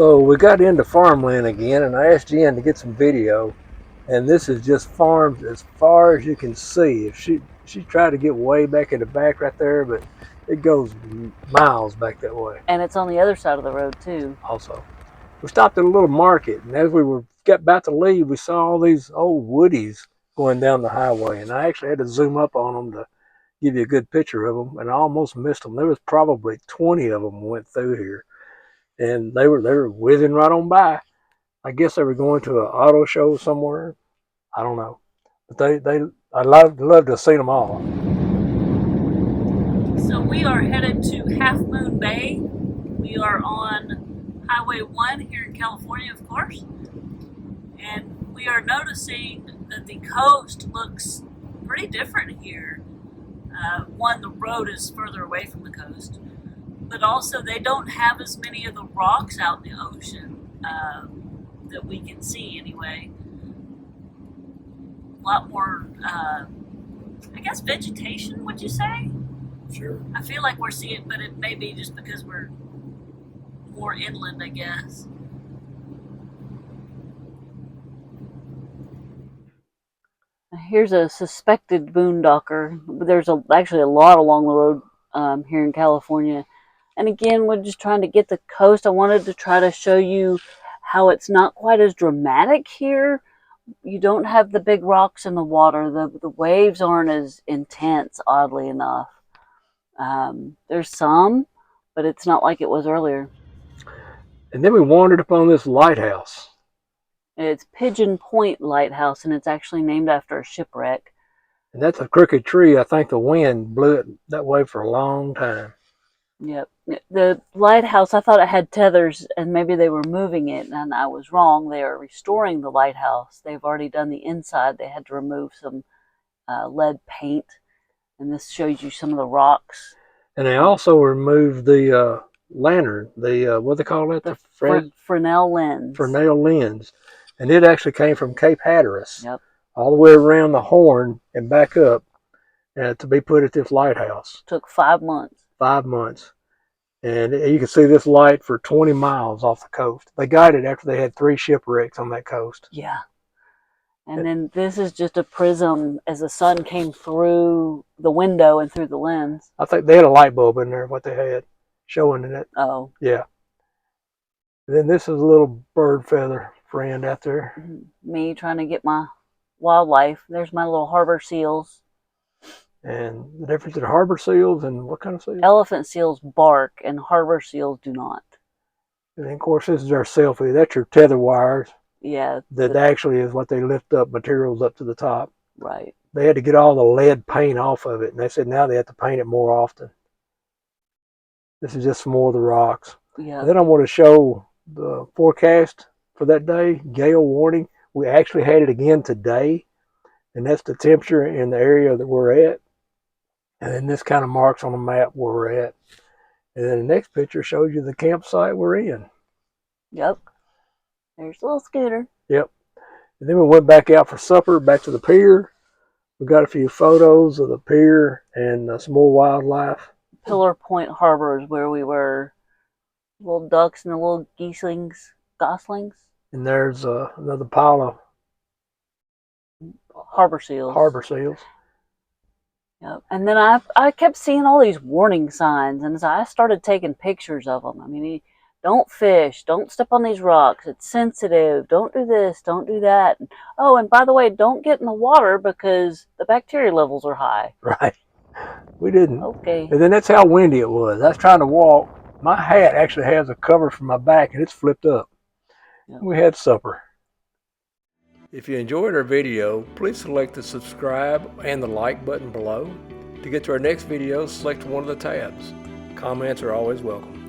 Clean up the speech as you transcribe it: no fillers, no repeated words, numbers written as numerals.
So we got into farmland again, and I asked Jen to get some video. And this is just farms as far as you can see. If she tried to get way back in the back right there, but it goes miles back that way. And it's on the other side of the road too. Also, we stopped at a little market, and as we were about to leave, we saw all these old woodies going down the highway, and I actually had to zoom up on them to give you a good picture of them, and I almost missed them. There was probably 20 of them went through here, and they were whizzing right on by. I guess they were going to an auto show somewhere. I don't know, but I'd love to see them all. So we are headed to Half Moon Bay. We are on Highway 1 here in California, of course, and we are noticing that the coast looks pretty different here. One, the road is further away from the coast, but also they don't have as many of the rocks out in the ocean that we can see anyway. A lot more, I guess, vegetation, would you say? Sure. I feel like we're seeing, but it may be just because we're more inland, I guess. Here's a suspected boondocker. There's actually a lot along the road here in California. And again, we're just trying to get the coast. I wanted to try to show you how it's not quite as dramatic here. You don't have the big rocks in the water. The waves aren't as intense, oddly enough. There's some, but it's not like it was earlier. And then we wandered upon this lighthouse. It's Pigeon Point Lighthouse, and it's actually named after a shipwreck. And that's a crooked tree. I think the wind blew it that way for a long time. Yep. The lighthouse, I thought it had tethers, and maybe they were moving it, and I was wrong. They are restoring the lighthouse. They've already done the inside. They had to remove some lead paint, and this shows you some of the rocks. And they also removed the lantern, what do they call it? The Fresnel lens. Fresnel lens. And it actually came from Cape Hatteras. Yep. All the way around the Horn and back up to be put at this lighthouse. Took 5 months. 5 months. And you can see this light for 20 miles off the coast. They got it after they had 3 shipwrecks on that coast. Yeah. And then this is just a prism as the sun came through the window and through the lens. I think they had a light bulb in there, what they had, showing in it. Oh. Yeah. And then this is a little bird feather friend out there. Me trying to get my wildlife. There's my little harbor seals. And the difference in harbor seals and what kind of seals? Elephant seals bark and harbor seals do not. And then, of course, this is our selfie. That's your tether wires. Yeah. That actually is what they lift up materials up to the top. Right. They had to get all the lead paint off of it. And they said now they have to paint it more often. This is just some more of the rocks. Yeah. And then I want to show the forecast for that day, gale warning. We actually had it again today. And that's the temperature in the area that we're at. And then this kind of marks on the map where we're at. And then the next picture shows you the campsite we're in. Yep. There's a little scooter. Yep. And then we went back out for supper, back to the pier. We got a few photos of the pier and some more wildlife. Pillar Point Harbor is where we were. Little ducks and the little goslings. And there's another pile of harbor seals. Harbor seals. Yep. And then I kept seeing all these warning signs, and so I started taking pictures of them. I mean, don't fish, don't step on these rocks, it's sensitive, don't do this, don't do that. Oh, and by the way, don't get in the water because the bacteria levels are high. Right. We didn't. Okay. And then that's how windy it was. I was trying to walk. My hat actually has a cover for my back, and it's flipped up. Yep. We had supper. If you enjoyed our video, please select the subscribe and the like button below. To get to our next video, select one of the tabs. Comments are always welcome.